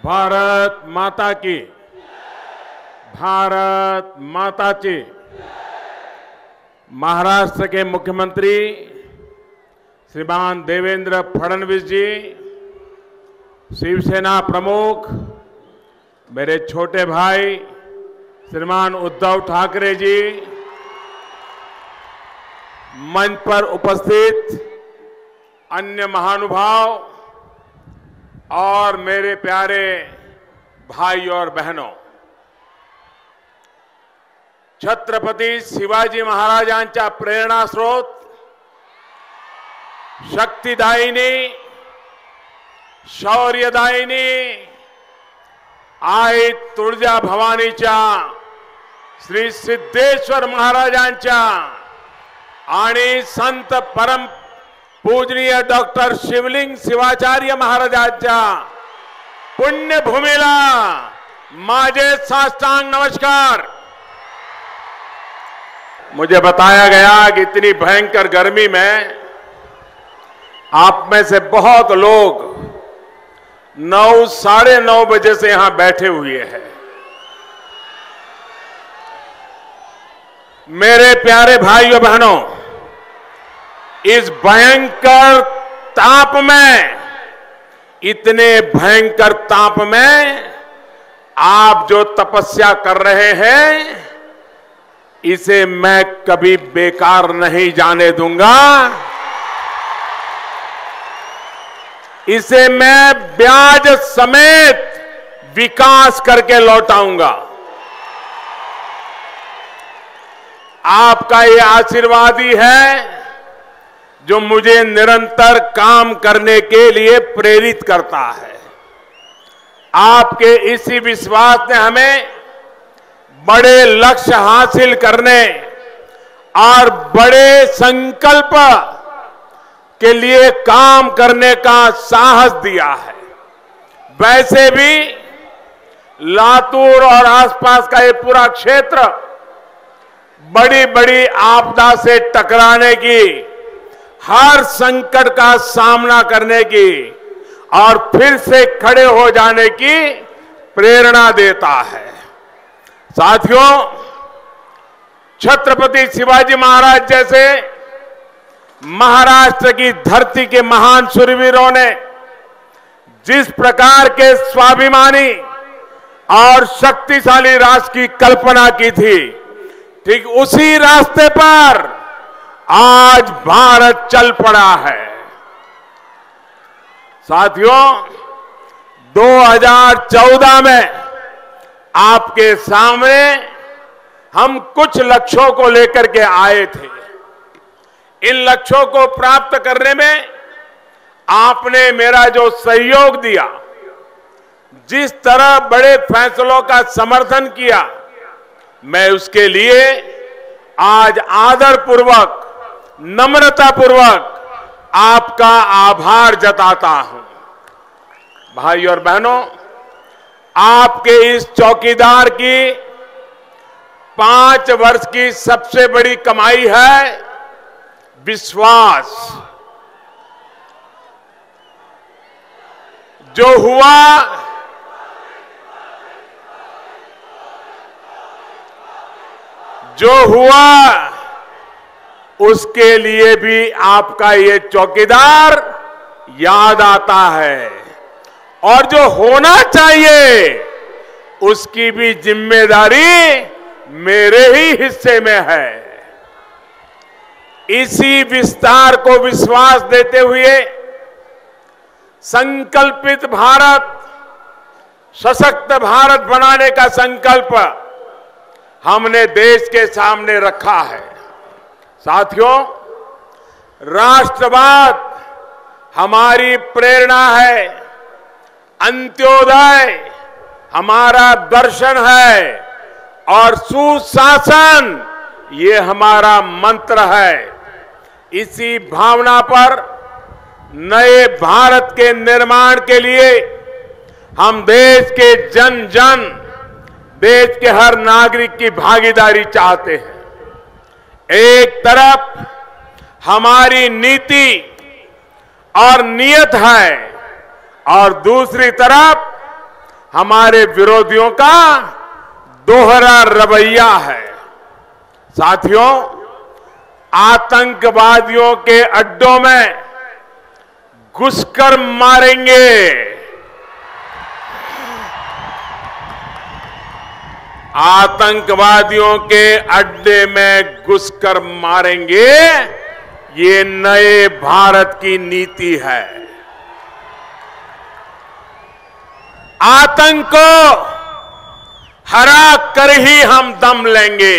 भारत माता की, भारत माता की। महाराष्ट्र के मुख्यमंत्री श्रीमान देवेंद्र फडणवीस जी, शिवसेना प्रमुख मेरे छोटे भाई श्रीमान उद्धव ठाकरे जी, मंच पर उपस्थित अन्य महानुभाव और मेरे प्यारे भाई और बहनों, छत्रपती शिवाजी महाराजांच्या प्रेरणा स्रोत, शक्तिदायिनी, शौर्यदायिनी आई तुळजा भवानीच्या, श्री सिद्धेश्वर महाराजांच्या आणि संत परम पूजनीय डॉक्टर शिवलिंग शिवाचार्य महाराजांच्या पुण्यभूमीला माझे साष्टांग नमस्कार। मुझे बताया गया कि इतनी भयंकर गर्मी में आप में से बहुत लोग 9, साढ़े 9 बजे से यहां बैठे हुए हैं। मेरे प्यारे भाइयों बहनों, इस भयंकर ताप में, इतने भयंकर ताप में आप जो तपस्या कर रहे हैं, इसे मैं कभी बेकार नहीं जाने दूंगा। इसे मैं ब्याज समेत विकास करके लौटाऊंगा। आपका ये आशीर्वाद ही है जो मुझे निरंतर काम करने के लिए प्रेरित करता है। आपके इसी विश्वास ने हमें बड़े लक्ष्य हासिल करने और बड़े संकल्प के लिए काम करने का साहस दिया है। वैसे भी लातूर और आसपास का ये पूरा क्षेत्र बड़ी बड़ी आपदा से टकराने की, हर संकट का सामना करने की और फिर से खड़े हो जाने की प्रेरणा देता है। साथियों, छत्रपति शिवाजी महाराज जैसे महाराष्ट्र की धरती के महान शूरवीरों ने जिस प्रकार के स्वाभिमानी और शक्तिशाली राष्ट्र की कल्पना की थी, ठीक उसी रास्ते पर आज भारत चल पड़ा है। साथियों, 2014 में आपके सामने हम कुछ लक्ष्यों को लेकर के आए थे। इन लक्ष्यों को प्राप्त करने में आपने मेरा जो सहयोग दिया, जिस तरह बड़े फैसलों का समर्थन किया, मैं उसके लिए आज आदरपूर्वक, नम्रतापूर्वक आपका आभार जताता हूं। भाई और बहनों, आपके इस चौकीदार की 5 वर्ष की सबसे बड़ी कमाई है विश्वास। जो हुआ उसके लिए भी आपका ये चौकीदार याद आता है, और जो होना चाहिए उसकी भी जिम्मेदारी मेरे ही हिस्से में है। इसी विस्तार को विश्वास देते हुए संकल्पित भारत, सशक्त भारत बनाने का संकल्प हमने देश के सामने रखा है। साथियों, राष्ट्रवाद हमारी प्रेरणा है, अंत्योदय हमारा दर्शन है और सुशासन ये हमारा मंत्र है। इसी भावना पर नए भारत के निर्माण के लिए हम देश के जन जन, देश के हर नागरिक की भागीदारी चाहते हैं। एक तरफ हमारी नीति और नियत है और दूसरी तरफ हमारे विरोधियों का दोहरा रवैया है। साथियों, आतंकवादियों के अड्डों में घुसकर मारेंगे, आतंकवादियों के अड्डे में घुसकर मारेंगे, ये नए भारत की नीति है। आतंक को हरा कर ही हम दम लेंगे,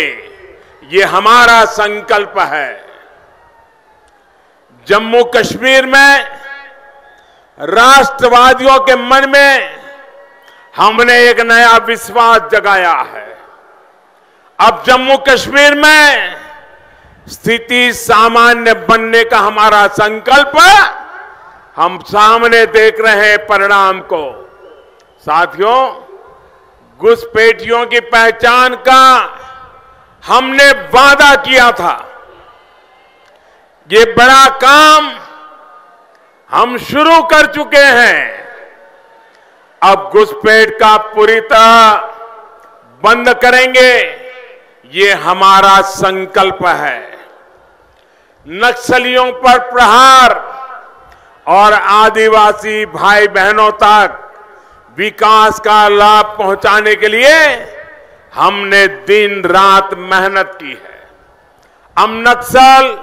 ये हमारा संकल्प है। जम्मू कश्मीर में राष्ट्रवादियों के मन में हमने एक नया विश्वास जगाया है। अब जम्मू कश्मीर में स्थिति सामान्य बनने का हमारा संकल्प, हम सामने देख रहे हैं परिणाम को। साथियों, घुसपैठियों की पहचान का हमने वादा किया था। ये बड़ा काम हम शुरू कर चुके हैं। अब घुसपैठ का पूरी तरह बंद करेंगे, ये हमारा संकल्प है। नक्सलियों पर प्रहार और आदिवासी भाई बहनों तक विकास का लाभ पहुंचाने के लिए हमने दिन रात मेहनत की है। हम नक्सल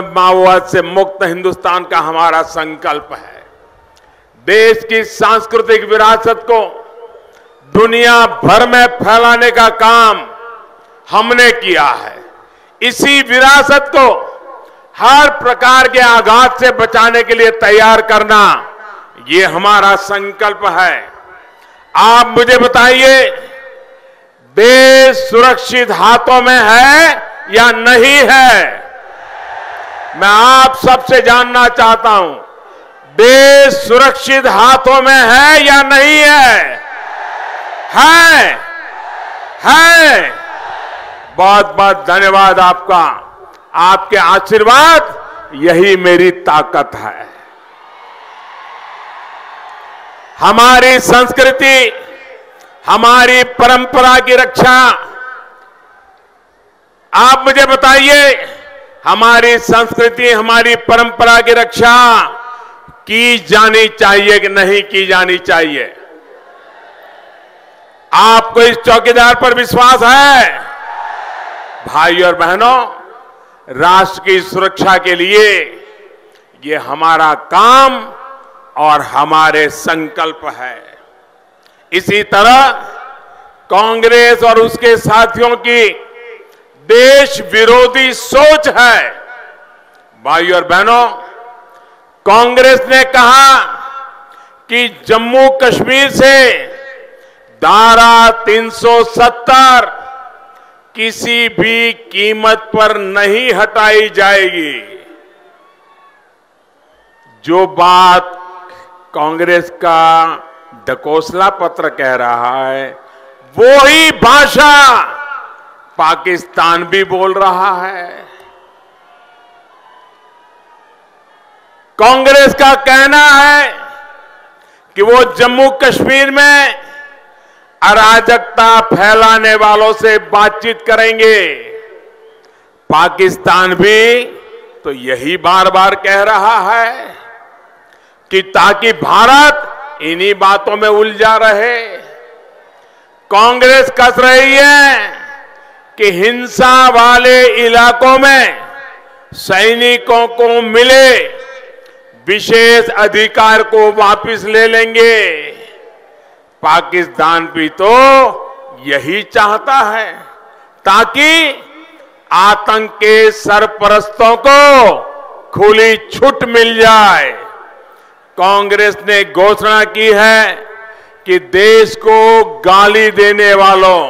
माओवाद से मुक्त हिंदुस्तान का हमारा संकल्प है। देश की सांस्कृतिक विरासत को दुनिया भर में फैलाने का काम हमने किया है। इसी विरासत को हर प्रकार के आघात से बचाने के लिए तैयार करना, ये हमारा संकल्प है। आप मुझे बताइए, देश सुरक्षित हाथों में है या नहीं है? मैं आप सबसे जानना चाहता हूं, देश सुरक्षित हाथों में है या नहीं है? है। बहुत बहुत धन्यवाद आपका। आपके आशीर्वाद यही मेरी ताकत है। हमारी संस्कृति, हमारी परंपरा की रक्षा, आप मुझे बताइए, हमारी संस्कृति, हमारी परंपरा की रक्षा की जानी चाहिए कि नहीं की जानी चाहिए? आपको इस चौकीदार पर विश्वास है? भाई और बहनों, राष्ट्र की सुरक्षा के लिए ये हमारा काम और हमारे संकल्प है। इसी तरह कांग्रेस और उसके साथियों की देश विरोधी सोच है। भाई और बहनों, कांग्रेस ने कहा कि जम्मू कश्मीर से धारा 370 किसी भी कीमत पर नहीं हटाई जाएगी। जो बात कांग्रेस का ढकोसला पत्र कह रहा है, वो ही भाषा पाकिस्तान भी बोल रहा है। कांग्रेस का कहना है कि वो जम्मू कश्मीर में अराजकता फैलाने वालों से बातचीत करेंगे। पाकिस्तान भी तो यही बार बार कह रहा है कि ताकि भारत इन्हीं बातों में उलझा रहे। कांग्रेस कस रही है कि हिंसा वाले इलाकों में सैनिकों को मिले विशेष अधिकार को वापस ले लेंगे। पाकिस्तान भी तो यही चाहता है ताकि आतंक के सरपरस्तों को खुली छूट मिल जाए। कांग्रेस ने घोषणा की है कि देश को गाली देने वालों,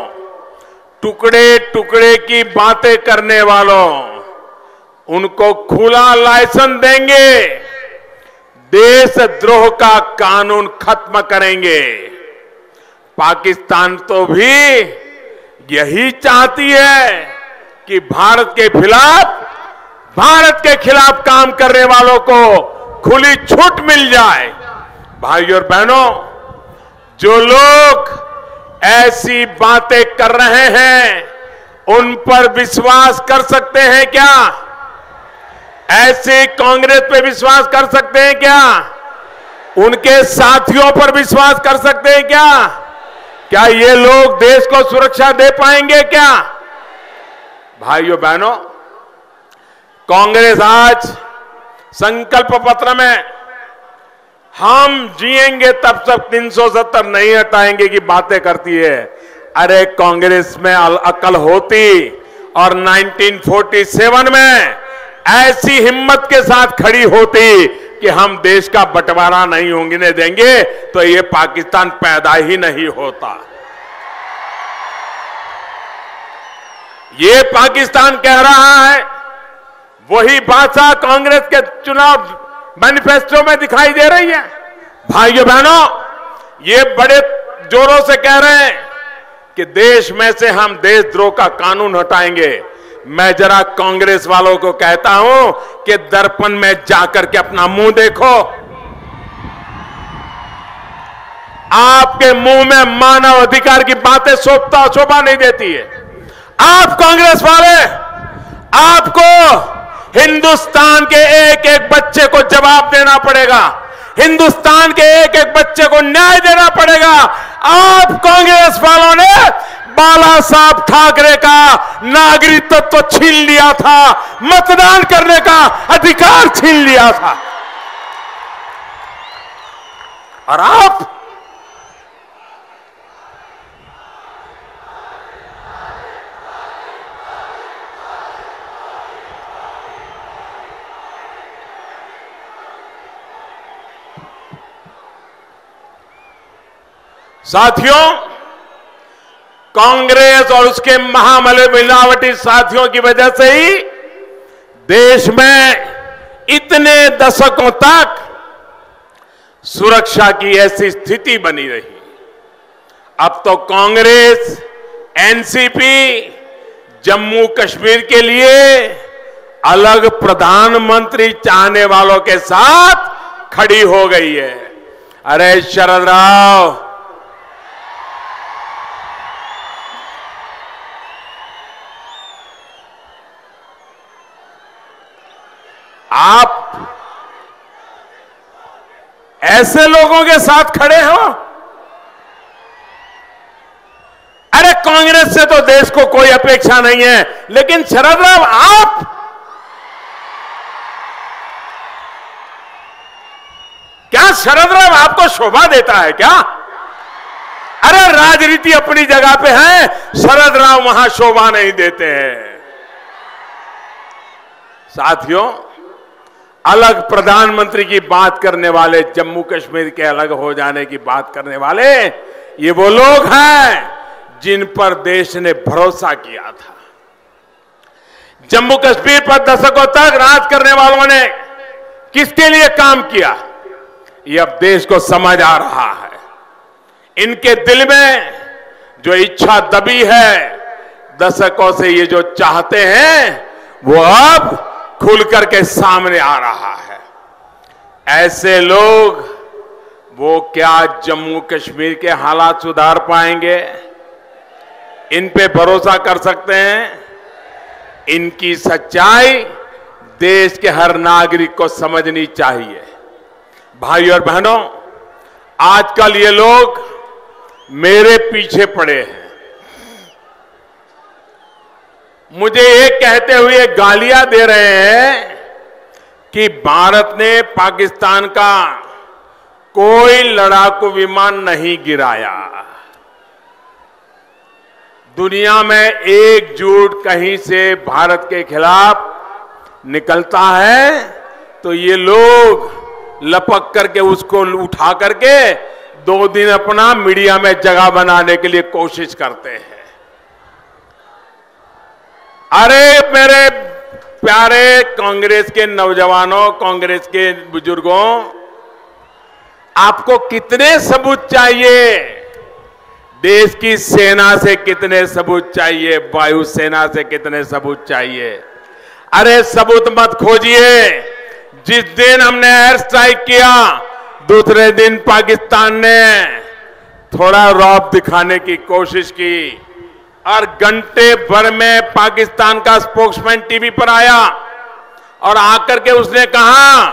टुकड़े टुकड़े की बातें करने वालों, उनको खुला लाइसेंस देंगे, देशद्रोह का कानून खत्म करेंगे। पाकिस्तान तो भी यही चाहती है कि भारत के खिलाफ काम करने वालों को खुली छूट मिल जाए। भाइयों और बहनों, जो लोग ऐसी बातें कर रहे हैं उन पर विश्वास कर सकते हैं क्या? ऐसे कांग्रेस पे विश्वास कर सकते हैं क्या? उनके साथियों पर विश्वास कर सकते हैं क्या? क्या ये लोग देश को सुरक्षा दे पाएंगे क्या? भाइयों बहनों, कांग्रेस आज संकल्प पत्र में हम जिएंगे तब तक 370 नहीं हटाएंगे की बातें करती है। अरे कांग्रेस में अकल होती और 1947 में ऐसी हिम्मत के साथ खड़ी होती कि हम देश का बंटवारा नहीं होने देंगे तो ये पाकिस्तान पैदा ही नहीं होता। ये पाकिस्तान कह रहा है, वही भाषा कांग्रेस के चुनाव मैनिफेस्टो में दिखाई दे रही है। भाइयों बहनों, ये बड़े जोरों से कह रहे हैं कि देश में से हम देशद्रोह का कानून हटाएंगे। मैं जरा कांग्रेस वालों को कहता हूं कि दर्पण में जाकर के अपना मुंह देखो। आपके मुंह में मानव अधिकार की बातें शोभा नहीं देती है। आप कांग्रेस वाले, आपको हिंदुस्तान के एक एक बच्चे को जवाब देना पड़ेगा। हिंदुस्तान के एक एक बच्चे को न्याय देना पड़ेगा। आप कांग्रेस वालों ने बाला साहब ठाकरे का नागरिकत्व तो छीन लिया था, मतदान करने का अधिकार छीन लिया था, और आप साथियों, कांग्रेस और उसके मिलावटी साथियों की वजह से ही देश में इतने दशकों तक सुरक्षा की ऐसी स्थिति बनी रही। अब तो कांग्रेस, एनसीपी जम्मू कश्मीर के लिए अलग प्रधानमंत्री चाहने वालों के साथ खड़ी हो गई है। अरे शरद राव, आप ऐसे लोगों के साथ खड़े हो? अरे कांग्रेस से तो देश को कोई अपेक्षा नहीं है, लेकिन शरद राव आप क्या शरद राव आपको शोभा देता है क्या? अरे राजनीति अपनी जगह पे है, शरद राव वहां शोभा नहीं देते हैं। साथियों, अलग प्रधानमंत्री की बात करने वाले, जम्मू कश्मीर के अलग हो जाने की बात करने वाले, ये वो लोग हैं जिन पर देश ने भरोसा किया था। जम्मू कश्मीर पर दशकों तक राज करने वालों ने किसके लिए काम किया, ये अब देश को समझ आ रहा है। इनके दिल में जो इच्छा दबी है, दशकों से ये जो चाहते हैं, वो अब खुल करके सामने आ रहा है। ऐसे लोग वो क्या जम्मू कश्मीर के हालात सुधार पाएंगे? इन पे भरोसा कर सकते हैं? इनकी सच्चाई देश के हर नागरिक को समझनी चाहिए। भाइयों और बहनों, आजकल ये लोग मेरे पीछे पड़े हैं। मुझे ये कहते हुए गालियां दे रहे हैं कि भारत ने पाकिस्तान का कोई लड़ाकू विमान नहीं गिराया। दुनिया में एकजुट कहीं से भारत के खिलाफ निकलता है तो ये लोग लपक करके उसको उठा करके 2 दिन अपना मीडिया में जगह बनाने के लिए कोशिश करते हैं। अरे मेरे प्यारे कांग्रेस के नौजवानों, कांग्रेस के बुजुर्गों, आपको कितने सबूत चाहिए? देश की सेना से कितने सबूत चाहिए? वायुसेना से कितने सबूत चाहिए? अरे सबूत मत खोजिए। जिस दिन हमने एयर स्ट्राइक किया, दूसरे दिन पाकिस्तान ने थोड़ा रौब दिखाने की कोशिश की और घंटे भर में पाकिस्तान का स्पोक्समैन टीवी पर आया और आकर के उसने कहा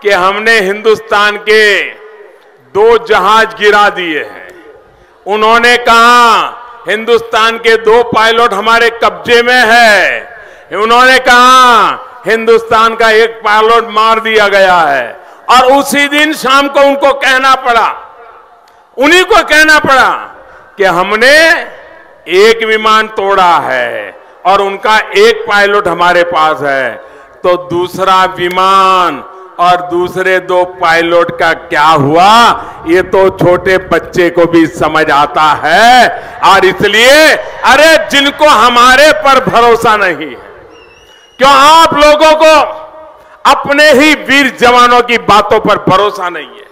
कि हमने हिंदुस्तान के 2 जहाज गिरा दिए हैं। उन्होंने कहा हिंदुस्तान के 2 पायलट हमारे कब्जे में है। उन्होंने कहा हिंदुस्तान का 1 पायलट मार दिया गया है। और उसी दिन शाम को उनको कहना पड़ा, उन्हीं को कहना पड़ा कि हमने 1 विमान तोड़ा है और उनका 1 पायलट हमारे पास है। तो दूसरा विमान और दूसरे 2 पायलट का क्या हुआ, ये तो छोटे बच्चे को भी समझ आता है। और इसलिए अरे जिनको हमारे पर भरोसा नहीं है, क्यों आप लोगों को अपने ही वीर जवानों की बातों पर भरोसा नहीं है,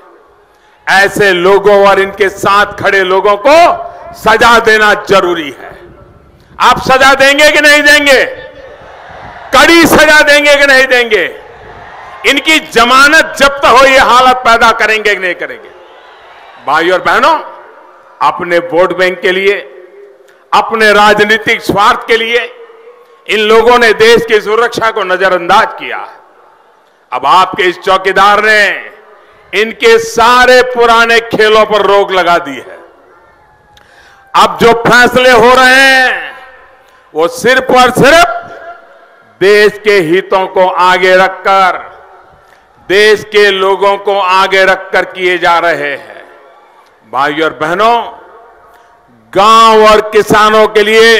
ऐसे लोगों और इनके साथ खड़े लोगों को सजा देना जरूरी है। आप सजा देंगे कि नहीं देंगे? कड़ी सजा देंगे कि नहीं देंगे? इनकी जमानत जब्त हो ये हालत पैदा करेंगे कि नहीं करेंगे? भाई और बहनों, अपने वोट बैंक के लिए, अपने राजनीतिक स्वार्थ के लिए इन लोगों ने देश की सुरक्षा को नजरअंदाज किया है। अब आपके इस चौकीदार ने इनके सारे पुराने खेलों पर रोक लगा दी है। अब जो फैसले हो रहे हैं वो सिर्फ और सिर्फ देश के हितों को आगे रखकर, देश के लोगों को आगे रखकर किए जा रहे हैं। भाई और बहनों, गांव और किसानों के लिए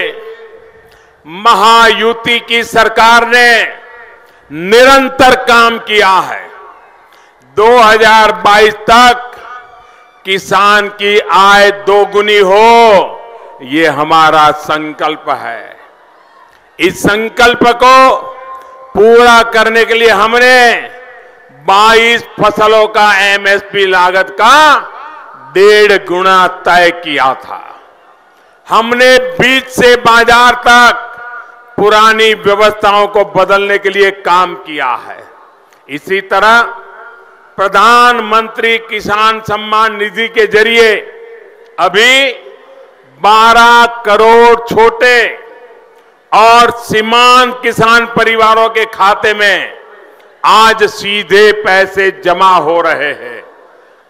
महायुति की सरकार ने निरंतर काम किया है। 2022 तक किसान की आय 2 गुनी हो, ये हमारा संकल्प है। इस संकल्प को पूरा करने के लिए हमने 22 फसलों का एमएसपी लागत का 1.5 गुना तय किया था। हमने बीज से बाजार तक पुरानी व्यवस्थाओं को बदलने के लिए काम किया है। इसी तरह प्रधानमंत्री किसान सम्मान निधि के जरिए अभी 12 करोड़ छोटे और सीमांत किसान परिवारों के खाते में आज सीधे पैसे जमा हो रहे हैं।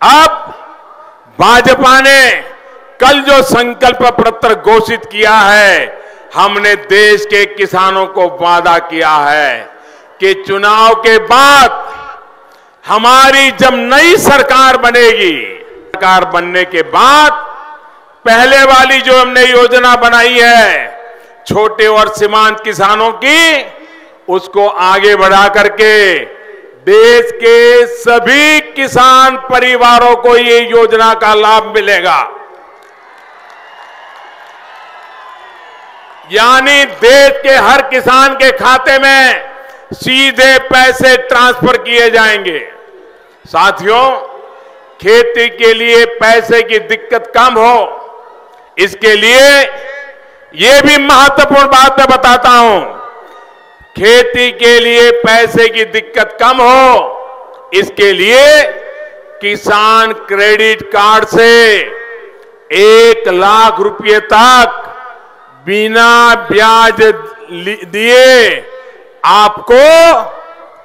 अब भाजपा ने कल जो संकल्प पत्र घोषित किया है, हमने देश के किसानों को वादा किया है कि चुनाव के बाद हमारी जब नई सरकार बनेगी, सरकार बनने के बाद पहले वाली जो हमने योजना बनाई है छोटे और सीमांत किसानों की, उसको आगे बढ़ा करके देश के सभी किसान परिवारों को ये योजना का लाभ मिलेगा। यानी देश के हर किसान के खाते में सीधे पैसे ट्रांसफर किए जाएंगे। साथियों, खेती के लिए पैसे की दिक्कत कम हो, इसके लिए ये भी महत्वपूर्ण बात मैं बताता हूं। खेती के लिए पैसे की दिक्कत कम हो, इसके लिए किसान क्रेडिट कार्ड से 1 लाख रुपए तक बिना ब्याज दिए आपको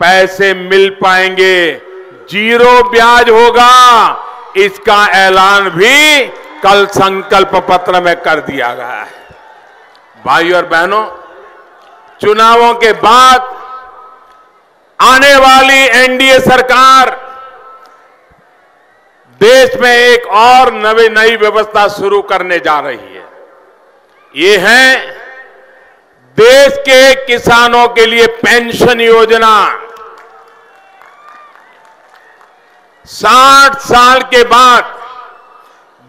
पैसे मिल पाएंगे। 0 ब्याज होगा, इसका ऐलान भी कल संकल्प पत्र में कर दिया गया है। भाई और बहनों, चुनावों के बाद आने वाली एनडीए सरकार देश में एक और नई व्यवस्था शुरू करने जा रही है। ये है देश के किसानों के लिए पेंशन योजना। 60 साल के बाद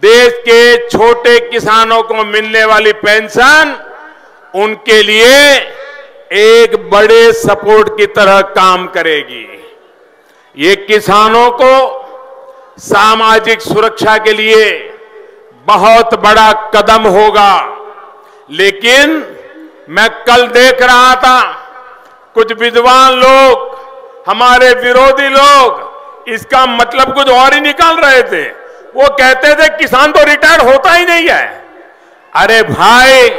देश के छोटे किसानों को मिलने वाली पेंशन उनके लिए एक बड़े सपोर्ट की तरह काम करेगी। ये किसानों को सामाजिक सुरक्षा के लिए बहुत बड़ा कदम होगा। लेकिन मैं कल देख रहा था, कुछ विद्वान लोग, हमारे विरोधी लोग इसका मतलब कुछ और ही निकाल रहे थे। वो कहते थे किसान तो रिटायर होता ही नहीं है। अरे भाई,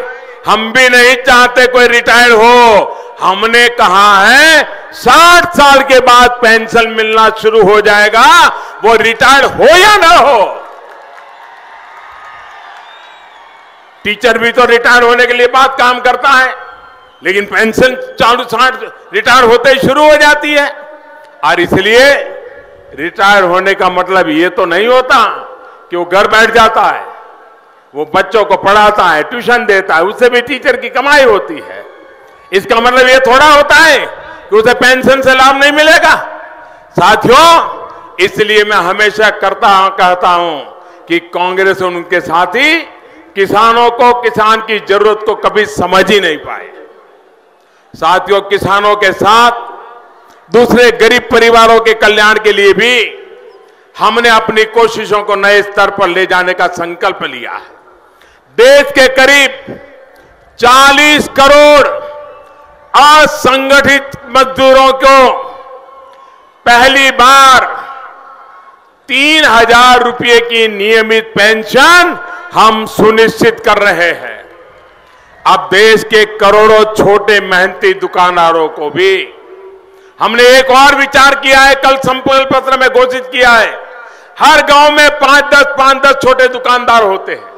हम भी नहीं चाहते कोई रिटायर हो। हमने कहा है 60 साल के बाद पेंशन मिलना शुरू हो जाएगा, वो रिटायर हो या ना हो। टीचर भी तो रिटायर होने के लिए बाद काम करता है, लेकिन पेंशन 60 रिटायर होते ही शुरू हो जाती है। और इसलिए रिटायर होने का मतलब ये तो नहीं होता कि वो घर बैठ जाता है। वो बच्चों को पढ़ाता है, ट्यूशन देता है, उससे भी टीचर की कमाई होती है। इसका मतलब ये थोड़ा होता है कि उसे पेंशन से लाभ नहीं मिलेगा। साथियों, इसलिए मैं हमेशा कहता हूं कि कांग्रेस और उनके साथी किसानों को, किसान की जरूरत को कभी समझ ही नहीं पाए। साथियों, किसानों के साथ दूसरे गरीब परिवारों के कल्याण के लिए भी हमने अपनी कोशिशों को नए स्तर पर ले जाने का संकल्प लिया है। देश के करीब 40 करोड़ असंगठित मजदूरों को पहली बार 3,000 रुपए की नियमित पेंशन हम सुनिश्चित कर रहे हैं। अब देश के करोड़ों छोटे मेहनती दुकानदारों को भी हमने एक और विचार किया है, कल संकल्प पत्र में घोषित किया है। हर गांव में 5-10 छोटे दुकानदार होते हैं।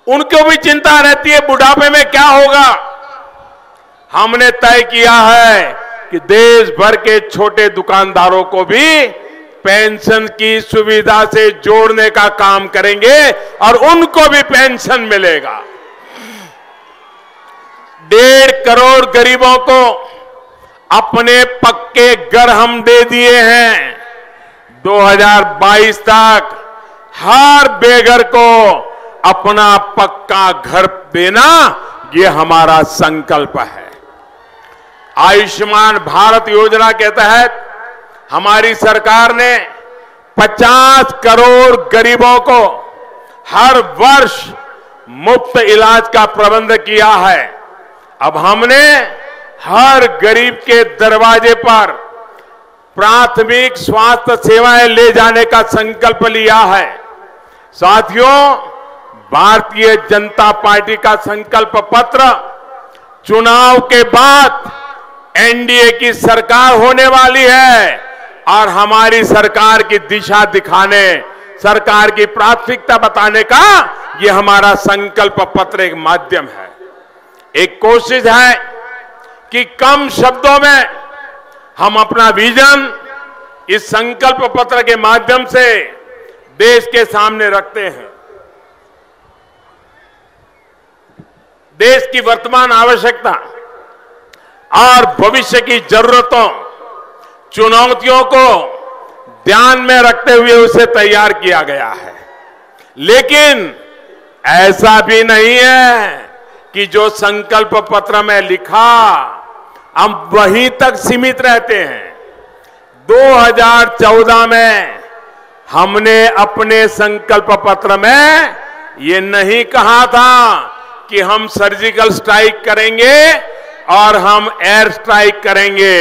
उनको भी चिंता रहती है बुढ़ापे में क्या होगा। हमने तय किया है कि देश भर के छोटे दुकानदारों को भी पेंशन की सुविधा से जोड़ने का काम करेंगे और उनको भी पेंशन मिलेगा। 1.5 करोड़ गरीबों को अपने पक्के घर हम दे दिए हैं। 2022 तक हर बेघर को अपना पक्का घर देना, ये हमारा संकल्प है। आयुष्मान भारत योजना के तहत हमारी सरकार ने 50 करोड़ गरीबों को हर वर्ष मुफ्त इलाज का प्रबंध किया है। अब हमने हर गरीब के दरवाजे पर प्राथमिक स्वास्थ्य सेवाएं ले जाने का संकल्प लिया है। साथियों, भारतीय जनता पार्टी का संकल्प पत्र चुनाव के बाद एनडीए की सरकार होने वाली है और हमारी सरकार की दिशा दिखाने, सरकार की प्राथमिकता बताने का ये हमारा संकल्प पत्र एक माध्यम है। एक कोशिश है कि कम शब्दों में हम अपना विजन इस संकल्प पत्र के माध्यम से देश के सामने रखते हैं। देश की वर्तमान आवश्यकता और भविष्य की जरूरतों, चुनौतियों को ध्यान में रखते हुए उसे तैयार किया गया है। लेकिन ऐसा भी नहीं है कि जो संकल्प पत्र में लिखा हम वहीं तक सीमित रहते हैं। 2014 में हमने अपने संकल्प पत्र में ये नहीं कहा था कि हम सर्जिकल स्ट्राइक करेंगे और हम एयर स्ट्राइक करेंगे,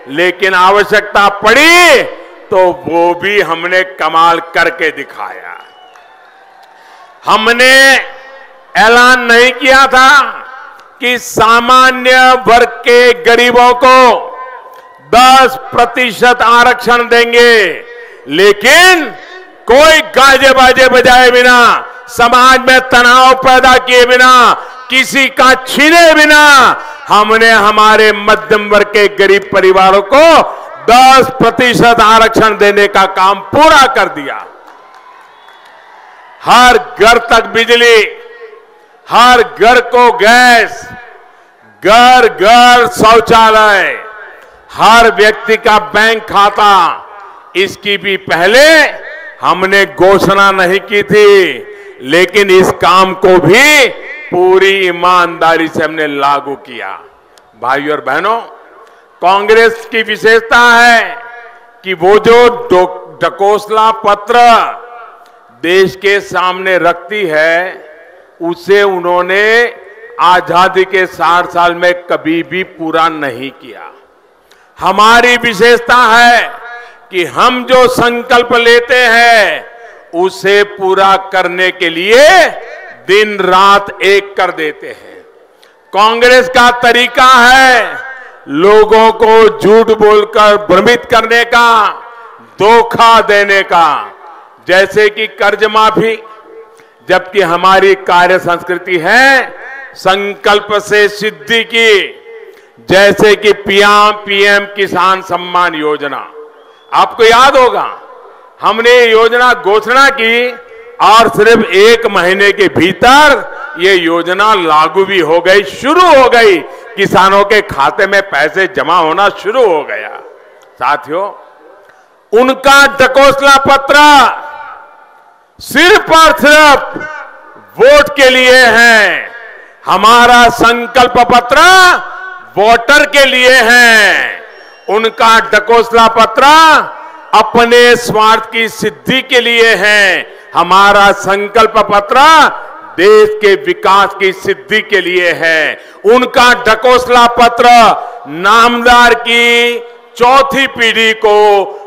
लेकिन आवश्यकता पड़ी तो वो भी हमने कमाल करके दिखाया। हमने ऐलान नहीं किया था कि सामान्य वर्ग के गरीबों को 10% आरक्षण देंगे, लेकिन कोई गाजे बाजे बजाए बिना, समाज में तनाव पैदा किए बिना, किसी का छीने बिना हमने हमारे मध्यम वर्ग के गरीब परिवारों को 10% आरक्षण देने का काम पूरा कर दिया। हर घर तक बिजली, हर घर को गैस, घर घर शौचालय, हर व्यक्ति का बैंक खाता, इसकी भी पहले हमने घोषणा नहीं की थी, लेकिन इस काम को भी पूरी ईमानदारी से हमने लागू किया। भाइयों और बहनों, कांग्रेस की विशेषता है कि वो जो ढकोसला पत्र देश के सामने रखती है, उसे उन्होंने आजादी के 60 साल में कभी भी पूरा नहीं किया। हमारी विशेषता है कि हम जो संकल्प लेते हैं उसे पूरा करने के लिए दिन रात एक कर देते हैं। कांग्रेस का तरीका है लोगों को झूठ बोलकर भ्रमित करने का, धोखा देने का, जैसे कि कर्ज माफी, जबकि हमारी कार्य संस्कृति है संकल्प से सिद्धि की, जैसे कि पीएम किसान सम्मान योजना। आपको याद होगा हमने ये योजना घोषणा की और सिर्फ 1 महीने के भीतर ये योजना लागू भी हो गई, शुरू हो गई, किसानों के खाते में पैसे जमा होना शुरू हो गया। साथियों, उनका ढकोसला पत्र सिर्फ और सिर्फ वोट के लिए है, हमारा संकल्प पत्र वोटर के लिए है। उनका ढकोसला पत्र अपने स्वार्थ की सिद्धि के लिए है, हमारा संकल्प पत्र देश के विकास की सिद्धि के लिए है। उनका ढकोसला पत्र नामदार की चौथी पीढ़ी को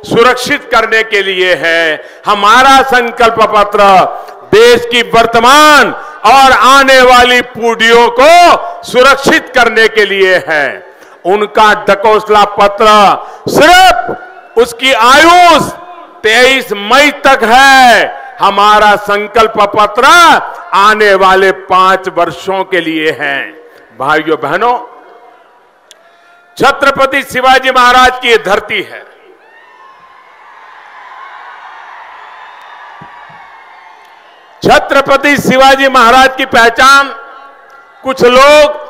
सुरक्षित करने के लिए है, हमारा संकल्प पत्र देश की वर्तमान और आने वाली पीढ़ियों को सुरक्षित करने के लिए है। उनका ढकोसला पत्र सिर्फ उसकी आयुष 23 मई तक है, हमारा संकल्प पत्र आने वाले 5 वर्षों के लिए है। भाइयों बहनों, छत्रपति शिवाजी महाराज की ये धरती है। छत्रपति शिवाजी महाराज की पहचान कुछ लोग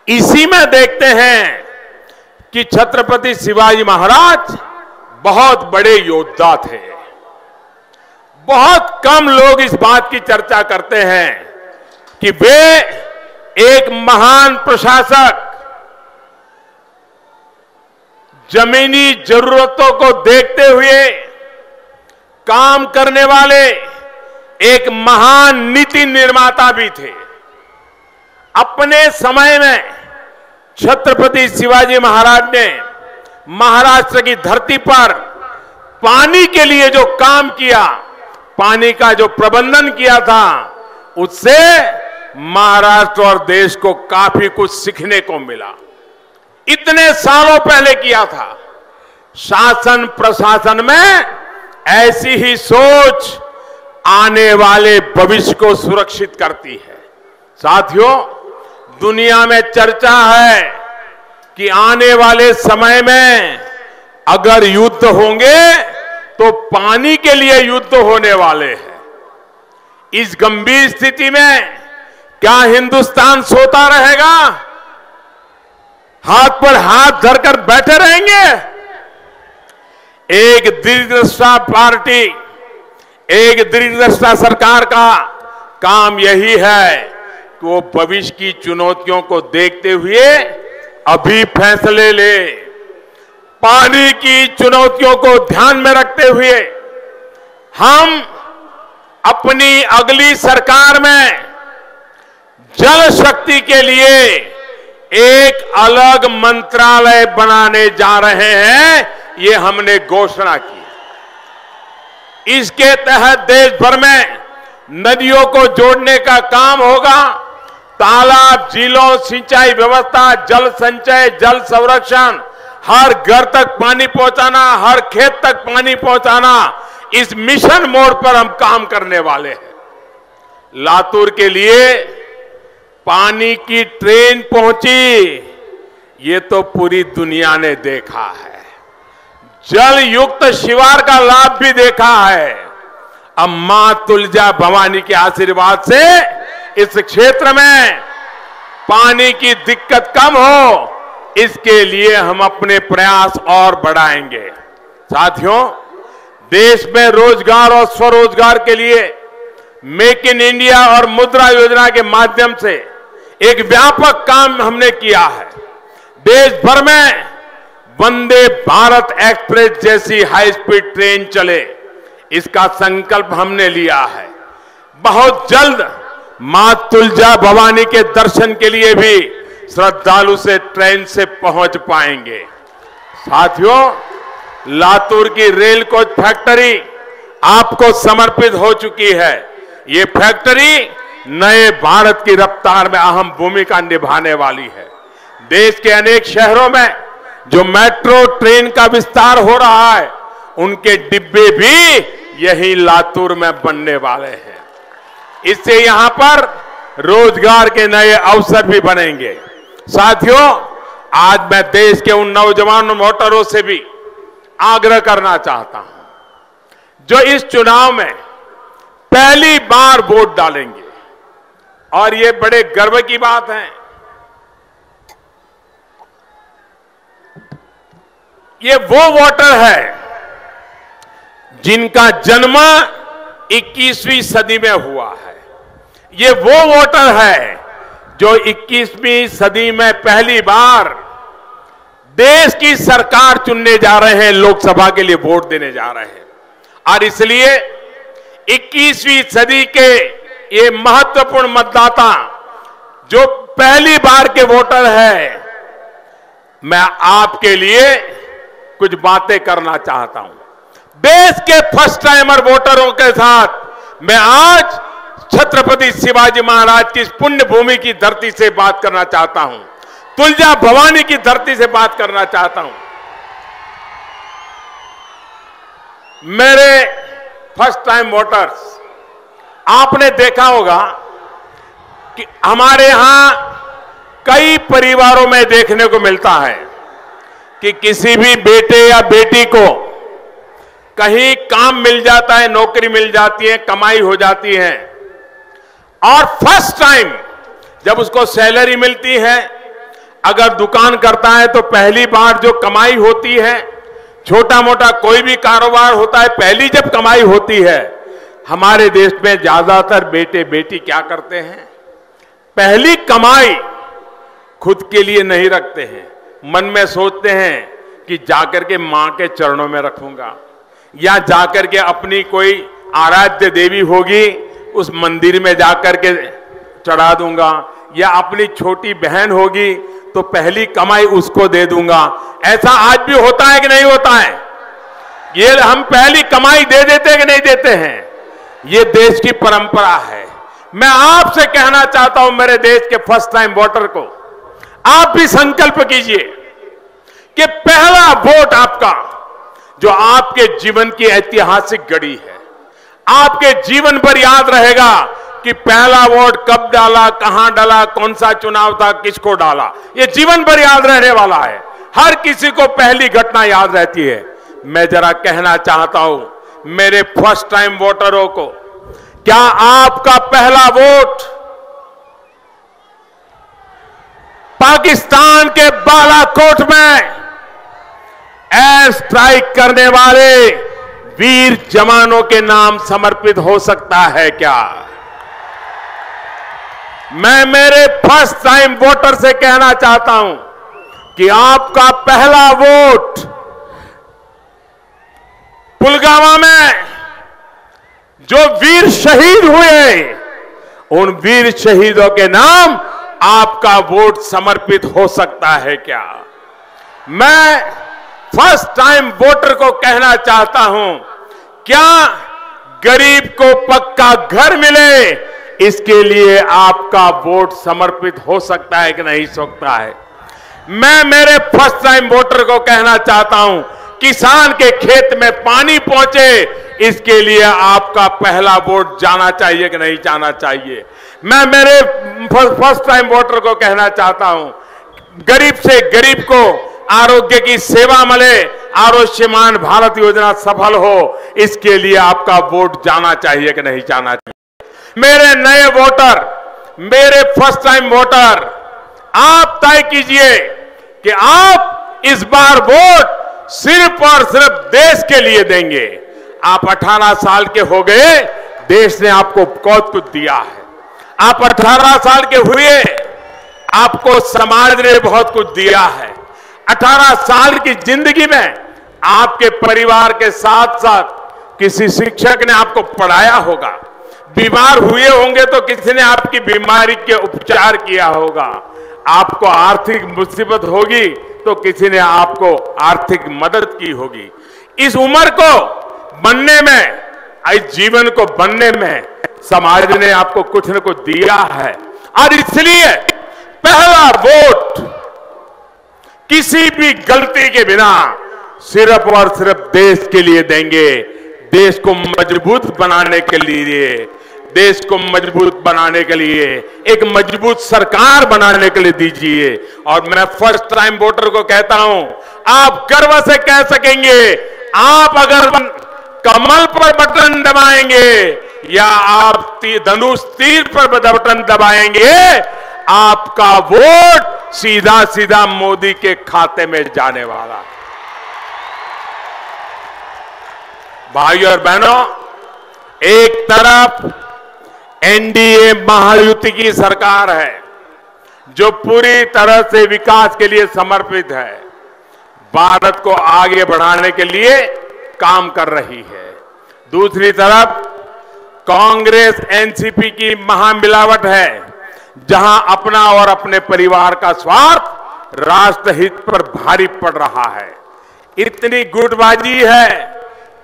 इसी में देखते हैं कि छत्रपति शिवाजी महाराज बहुत बड़े योद्धा थे। बहुत कम लोग इस बात की चर्चा करते हैं कि वे एक महान प्रशासक, जमीनी जरूरतों को देखते हुए काम करने वाले एक महान नीति निर्माता भी थे। अपने समय में छत्रपति शिवाजी महाराज ने महाराष्ट्र की धरती पर पानी के लिए जो काम किया, पानी का जो प्रबंधन किया था, उससे महाराष्ट्र और देश को काफी कुछ सीखने को मिला। इतने सालों पहले किया था। शासन प्रशासन में ऐसी ही सोच आने वाले भविष्य को सुरक्षित करती है। साथियों, दुनिया में चर्चा है कि आने वाले समय में अगर युद्ध होंगे तो पानी के लिए युद्ध होने वाले हैं। इस गंभीर स्थिति में क्या हिंदुस्तान सोता रहेगा? हाथ पर हाथ धरकर बैठे रहेंगे? एक दृढ़दृष्टा पार्टी, एक दृढ़दृष्टा सरकार का काम यही है कि वो भविष्य की चुनौतियों को देखते हुए अभी फैसले ले। पानी की चुनौतियों को ध्यान में रखते हुए हम अपनी अगली सरकार में जल शक्ति के लिए एक अलग मंत्रालय बनाने जा रहे हैं। ये हमने घोषणा की। इसके तहत देश भर में नदियों को जोड़ने का काम होगा। तालाब, झीलों, सिंचाई व्यवस्था, जल संचय, जल संरक्षण, हर घर तक पानी पहुंचाना, हर खेत तक पानी पहुंचाना, इस मिशन मोड पर हम काम करने वाले हैं। लातूर के लिए पानी की ट्रेन पहुंची, ये तो पूरी दुनिया ने देखा है। जल युक्त शिवार का लाभ भी देखा है। अब मां तुलजा भवानी के आशीर्वाद से इस क्षेत्र में पानी की दिक्कत कम हो, इसके लिए हम अपने प्रयास और बढ़ाएंगे। साथियों, देश में रोजगार और स्वरोजगार के लिए मेक इन इंडिया और मुद्रा योजना के माध्यम से एक व्यापक काम हमने किया है। देश भर में वंदे भारत एक्सप्रेस जैसी हाई स्पीड ट्रेन चले, इसका संकल्प हमने लिया है। बहुत जल्द मां तुलजा भवानी के दर्शन के लिए भी श्रद्धालु से ट्रेन से पहुंच पाएंगे। साथियों, लातूर की रेल कोच फैक्ट्री आपको समर्पित हो चुकी है। ये फैक्ट्री नए भारत की रफ्तार में अहम भूमिका निभाने वाली है। देश के अनेक शहरों में जो मेट्रो ट्रेन का विस्तार हो रहा है, उनके डिब्बे भी यही लातूर में बनने वाले हैं। इससे यहां पर रोजगार के नए अवसर भी बनेंगे। साथियों, आज मैं देश के उन नौजवान वोटरों से भी आग्रह करना चाहता हूं जो इस चुनाव में पहली बार वोट डालेंगे, और ये बड़े गर्व की बात है। ये वो वोटर है जिनका जन्म 21वीं सदी में हुआ है। ये वो वोटर है जो 21वीं सदी में पहली बार देश की सरकार चुनने जा रहे हैं, लोकसभा के लिए वोट देने जा रहे हैं। और इसलिए 21वीं सदी के ये महत्वपूर्ण मतदाता जो पहली बार के वोटर हैं, मैं आपके लिए कुछ बातें करना चाहता हूं। देश के फर्स्ट टाइमर वोटरों के साथ मैं आज छत्रपति शिवाजी महाराज की इस पुण्य भूमि की धरती से बात करना चाहता हूं, तुलजा भवानी की धरती से बात करना चाहता हूं। मेरे फर्स्ट टाइम वोटर्स, आपने देखा होगा कि हमारे यहां कई परिवारों में देखने को मिलता है कि किसी भी बेटे या बेटी को कहीं काम मिल जाता है, नौकरी मिल जाती है, कमाई हो जाती है, और फर्स्ट टाइम जब उसको सैलरी मिलती है, अगर दुकान करता है तो पहली बार जो कमाई होती है, छोटा मोटा कोई भी कारोबार होता है, पहली जब कमाई होती है, हमारे देश में ज्यादातर बेटे बेटी क्या करते हैं, पहली कमाई खुद के लिए नहीं रखते हैं। मन में सोचते हैं कि जाकर के मां के चरणों में रखूंगा, या जाकर के अपनी कोई आराध्य देवी होगी उस मंदिर में जाकर के चढ़ा दूंगा, या अपनी छोटी बहन होगी तो पहली कमाई उसको दे दूंगा। ऐसा आज भी होता है कि नहीं होता है? ये हम पहली कमाई दे देते हैं कि नहीं देते हैं? ये देश की परंपरा है। मैं आपसे कहना चाहता हूं, मेरे देश के फर्स्ट टाइम वोटर को, आप भी संकल्प कीजिए कि पहला वोट आपका, जो आपके जीवन की ऐतिहासिक घड़ी है, आपके जीवन पर याद रहेगा कि पहला वोट कब डाला, कहां डाला, कौन सा चुनाव था, किसको डाला, ये जीवन भर याद रहने वाला है। हर किसी को पहली घटना याद रहती है। मैं जरा कहना चाहता हूं मेरे फर्स्ट टाइम वोटरों को, क्या आपका पहला वोट पाकिस्तान के बालाकोट में एयर स्ट्राइक करने वाले वीर जवानों के नाम समर्पित हो सकता है क्या? मैं मेरे फर्स्ट टाइम वोटर से कहना चाहता हूं कि आपका पहला वोट पुलवामा में जो वीर शहीद हुए, उन वीर शहीदों के नाम आपका वोट समर्पित हो सकता है क्या? मैं फर्स्ट टाइम वोटर को कहना चाहता हूं, क्या गरीब को पक्का घर मिले, इसके लिए आपका वोट समर्पित हो सकता है कि नहीं सकता है? मैं मेरे फर्स्ट टाइम वोटर को कहना चाहता हूं, किसान के खेत में पानी पहुंचे, इसके लिए आपका पहला वोट जाना चाहिए कि नहीं जाना चाहिए? मैं मेरे फर्स्ट टाइम वोटर को कहना चाहता हूं, गरीब से गरीब को आरोग्य की सेवा मिले, आयुष्मान भारत योजना सफल हो, इसके लिए आपका वोट जाना चाहिए कि नहीं जाना चाहिए? मेरे नए वोटर, मेरे फर्स्ट टाइम वोटर, आप तय कीजिए कि आप इस बार वोट सिर्फ और सिर्फ देश के लिए देंगे। आप 18 साल के हो गए, देश ने आपको बहुत कुछ दिया है। आप 18 साल के हुए, आपको समाज ने बहुत कुछ दिया है। 18 साल की जिंदगी में आपके परिवार के साथ साथ किसी शिक्षक ने आपको पढ़ाया होगा, बीमार हुए होंगे तो किसी ने आपकी बीमारी के उपचार किया होगा, आपको आर्थिक मुसीबत होगी तो किसी ने आपको आर्थिक मदद की होगी। इस उम्र को बनने में, इस जीवन को बनने में समाज ने आपको कुछ न कुछ दिया है और इसलिए पहला वोट किसी भी गलती के बिना सिर्फ और सिर्फ देश के लिए देंगे, देश को मजबूत बनाने के लिए, देश को मजबूत बनाने के लिए, एक मजबूत सरकार बनाने के लिए दीजिए। और मैं फर्स्ट टाइम वोटर को कहता हूं, आप गर्व से कह सकेंगे, आप अगर कमल पर बटन दबाएंगे या आप धनुष तीर पर बटन दबाएंगे, आपका वोट सीधा सीधा मोदी के खाते में जाने वाला। भाइयों और बहनों, एक तरफ एनडीए महायुति की सरकार है जो पूरी तरह से विकास के लिए समर्पित है, भारत को आगे बढ़ाने के लिए काम कर रही है। दूसरी तरफ कांग्रेस एनसीपी की महामिलावट है, जहां अपना और अपने परिवार का स्वार्थ राष्ट्रहित पर भारी पड़ रहा है। इतनी गुटबाजी है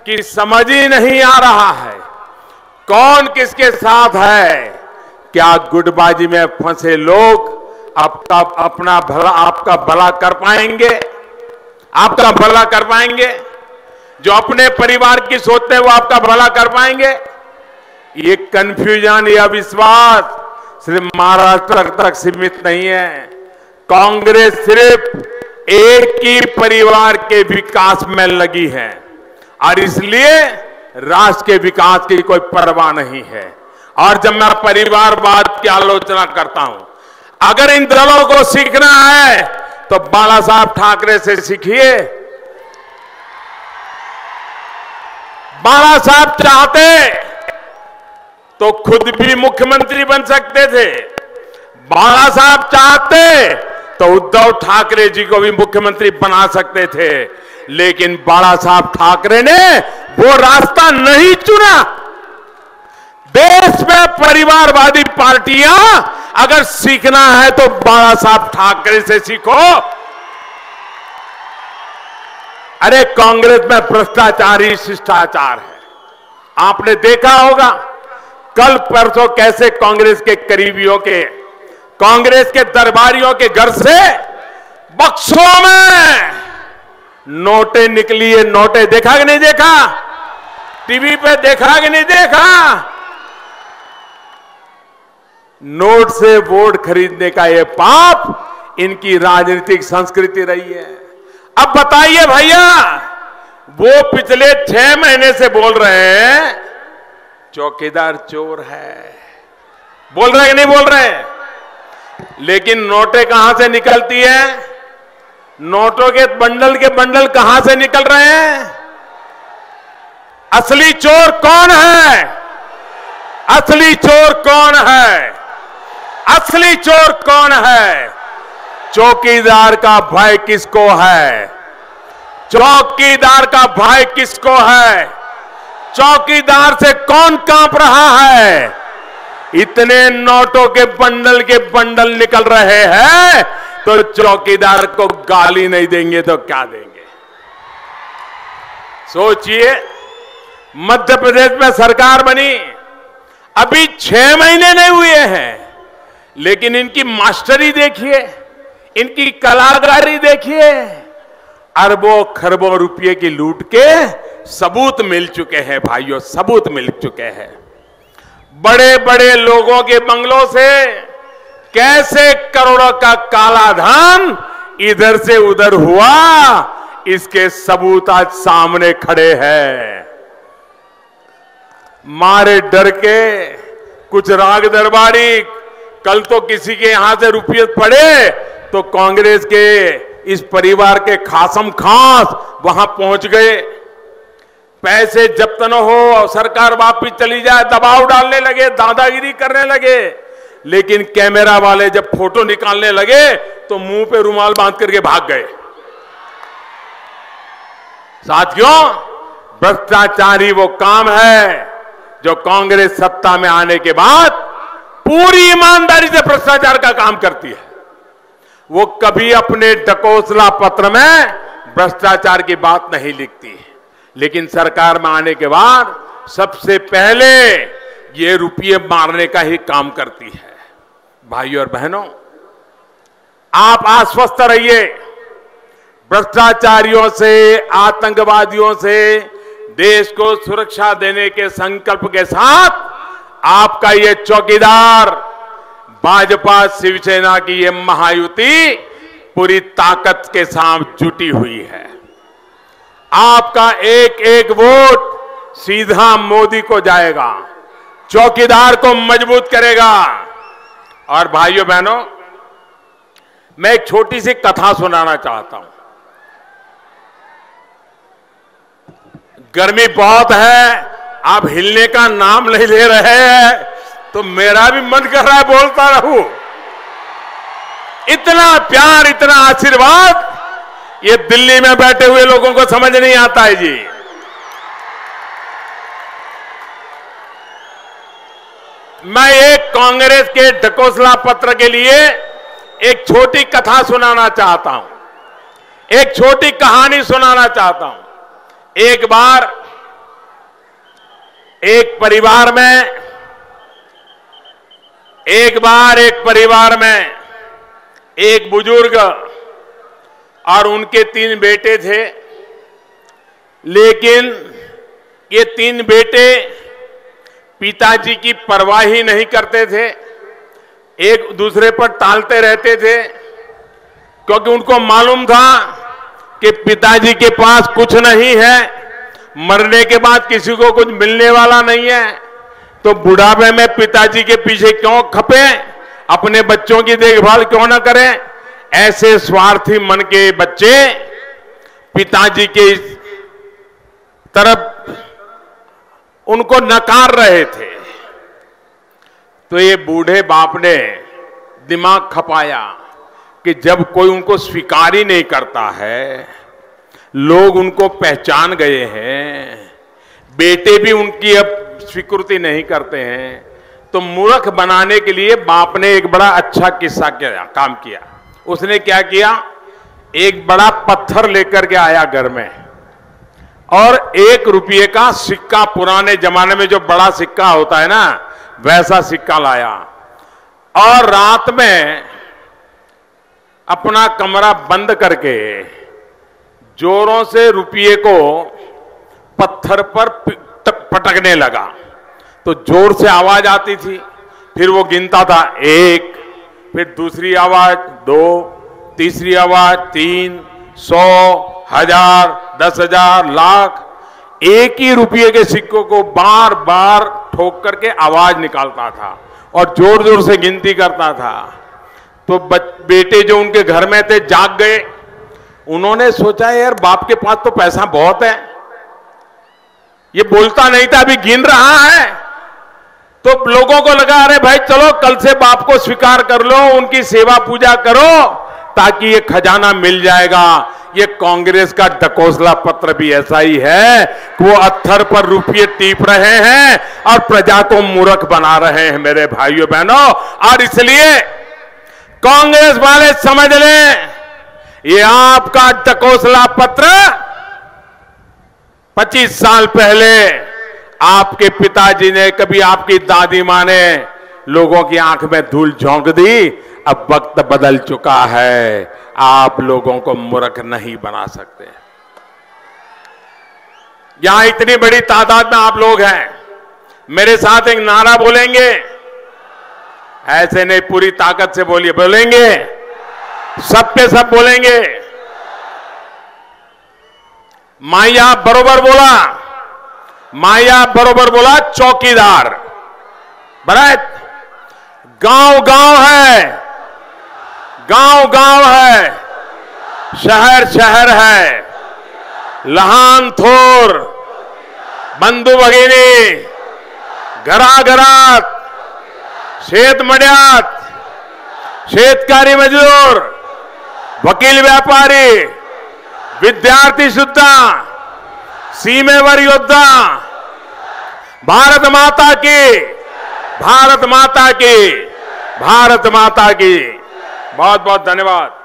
कि समझ ही नहीं आ रहा है कौन किसके साथ है। क्या गुटबाजी में फंसे लोग आपका भला कर पाएंगे? आपका भला कर पाएंगे? जो अपने परिवार की सोचते हैं वो आपका भला कर पाएंगे? ये कंफ्यूजन या विश्वास सिर्फ महाराष्ट्र तक सीमित नहीं है। कांग्रेस सिर्फ एक ही परिवार के विकास में लगी है और इसलिए राष्ट्र के विकास की कोई परवाह नहीं है। और जब मैं परिवारवाद की आलोचना करता हूं, अगर इन दलों को सीखना है तो बाला साहब ठाकरे से सीखिए। बाला साहब चाहते तो खुद भी मुख्यमंत्री बन सकते थे। बाला साहब चाहते तो उद्धव ठाकरे जी को भी मुख्यमंत्री बना सकते थे, लेकिन बाला साहब ठाकरे ने वो रास्ता नहीं चुना। देश में परिवारवादी पार्टियां अगर सीखना है तो बाला साहब ठाकरे से सीखो। अरे कांग्रेस में भ्रष्टाचार ही शिष्टाचार है। आपने देखा होगा कल परसों कैसे कांग्रेस के करीबियों के, कांग्रेस के दरबारियों के घर से बक्सों में नोटें निकली है। नोटें देखा कि नहीं देखा? टीवी पे देखा कि नहीं देखा? नोट से वोट खरीदने का ये पाप इनकी राजनीतिक संस्कृति रही है। अब बताइए भैया, वो पिछले 6 महीने से बोल रहे हैं चौकीदार चोर है, बोल रहे कि नहीं बोल रहे? लेकिन नोटें कहां से निकलती है? नोटों के बंडल कहां से निकल रहे हैं? असली चोर कौन है? असली चोर कौन है? असली चोर कौन है? चौकीदार का भय किसको है? चौकीदार का भय किसको है? चौकीदार से कौन कांप रहा है? इतने नोटों के बंडल निकल रहे हैं तो चौकीदार को गाली नहीं देंगे तो क्या देंगे? सोचिए, मध्य प्रदेश में सरकार बनी अभी 6 महीने नहीं हुए हैं, लेकिन इनकी मास्टरी देखिए, इनकी कलाकारी देखिए। अरबों खरबों रुपये की लूट के सबूत मिल चुके हैं भाइयों, सबूत मिल चुके हैं। बड़े बड़े लोगों के बंगलों से कैसे करोड़ों का काला धन इधर से उधर हुआ, इसके सबूत आज सामने खड़े हैं। मारे डर के कुछ राग दरबारी कल तो किसी के यहां से रुपये पड़े तो कांग्रेस के इस परिवार के खासम खास वहां पहुंच गए। पैसे जब्त न हो, सरकार वापस चली जाए, दबाव डालने लगे, दादागिरी करने लगे। लेकिन कैमरा वाले जब फोटो निकालने लगे तो मुंह पे रुमाल बांध करके भाग गए। साथियों, भ्रष्टाचारी वो काम है जो कांग्रेस सत्ता में आने के बाद पूरी ईमानदारी से भ्रष्टाचार का काम करती है। वो कभी अपने ढकोसला पत्र में भ्रष्टाचार की बात नहीं लिखती, लेकिन सरकार में आने के बाद सबसे पहले ये रुपये मारने का ही काम करती है। भाइयों और बहनों, आप आश्वस्त रहिए, भ्रष्टाचारियों से, आतंकवादियों से देश को सुरक्षा देने के संकल्प के साथ आपका ये चौकीदार, भाजपा शिवसेना की ये महायुति पूरी ताकत के साथ जुटी हुई है। आपका एक एक वोट सीधा मोदी को जाएगा, चौकीदार को मजबूत करेगा। और भाइयों बहनों, मैं एक छोटी सी कथा सुनाना चाहता हूं। गर्मी बहुत है, आप हिलने का नाम नहीं ले रहे हैं, तो मेरा भी मन कर रहा है बोलता रहूं। इतना प्यार, इतना आशीर्वाद ये दिल्ली में बैठे हुए लोगों को समझ नहीं आता है जी। मैं एक कांग्रेस के ढकोसला पत्र के लिए एक छोटी कथा सुनाना चाहता हूं, एक छोटी कहानी सुनाना चाहता हूं। एक बार एक परिवार में एक बुजुर्ग और उनके 3 बेटे थे। लेकिन ये 3 बेटे पिताजी की परवाह ही नहीं करते थे, एक दूसरे पर टालते रहते थे, क्योंकि उनको मालूम था कि पिताजी के पास कुछ नहीं है, मरने के बाद किसी को कुछ मिलने वाला नहीं है, तो बुढ़ापे में पिताजी के पीछे क्यों खपे, अपने बच्चों की देखभाल क्यों ना करें। ऐसे स्वार्थी मन के बच्चे पिताजी के तरफ उनको नकार रहे थे। तो ये बूढ़े बाप ने दिमाग खपाया कि जब कोई उनको स्वीकार ही नहीं करता है, लोग उनको पहचान गए हैं, बेटे भी उनकी अब स्वीकृति नहीं करते हैं, तो मूर्ख बनाने के लिए बाप ने एक बड़ा अच्छा काम किया। उसने क्या किया, एक बड़ा पत्थर लेकर के आया घर में और 1 रुपये का सिक्का, पुराने जमाने में जो बड़ा सिक्का होता है ना, वैसा सिक्का लाया और रात में अपना कमरा बंद करके जोरों से रुपये को पत्थर पर पटकने लगा। तो जोर से आवाज आती थी, फिर वो गिनता था 1, फिर दूसरी आवाज 2, तीसरी आवाज 3, 100, 1000, 10,000, लाख। एक ही रुपये के सिक्कों को बार बार ठोक करके आवाज निकालता था और जोर जोर से गिनती करता था। तो बेटे जो उनके घर में थे जाग गए। उन्होंने सोचा यार बाप के पास तो पैसा बहुत है, ये बोलता नहीं था, अभी गिन रहा है। तो लोगों को लगा अरे भाई चलो कल से बाप को स्वीकार कर लो, उनकी सेवा पूजा करो, ताकि ये खजाना मिल जाएगा। ये कांग्रेस का ढकोसला पत्र भी ऐसा ही है कि वो अत्थर पर रुपये टीप रहे हैं और प्रजा को मूर्ख बना रहे हैं मेरे भाइयों बहनों। और इसलिए कांग्रेस वाले समझ लें, ये आपका ढकोसला पत्र 25 साल पहले आपके पिताजी ने, कभी आपकी दादी मां ने लोगों की आंख में धूल झोंक दी। अब वक्त बदल चुका है, आप लोगों को मूर्ख नहीं बना सकते। यहां इतनी बड़ी तादाद में आप लोग हैं, मेरे साथ एक नारा बोलेंगे? ऐसे नहीं, पूरी ताकत से बोलिए, बोलेंगे? सब पे सब बोलेंगे। माया बरोबर बोला, माया बरोबर बोला, चौकीदार। बराबर, गांव गांव है, गांव गांव है, शहर शहर है, लहान थोर, बंधू भगिनी, घरा घरात, शेत मड्यात, शेतकारी मजदूर, वकील व्यापारी, विद्यार्थी सुद्धा, सीमेवर योद्धा, भारत माता की, भारत माता की, भारत माता की। बहुत बहुत धन्यवाद।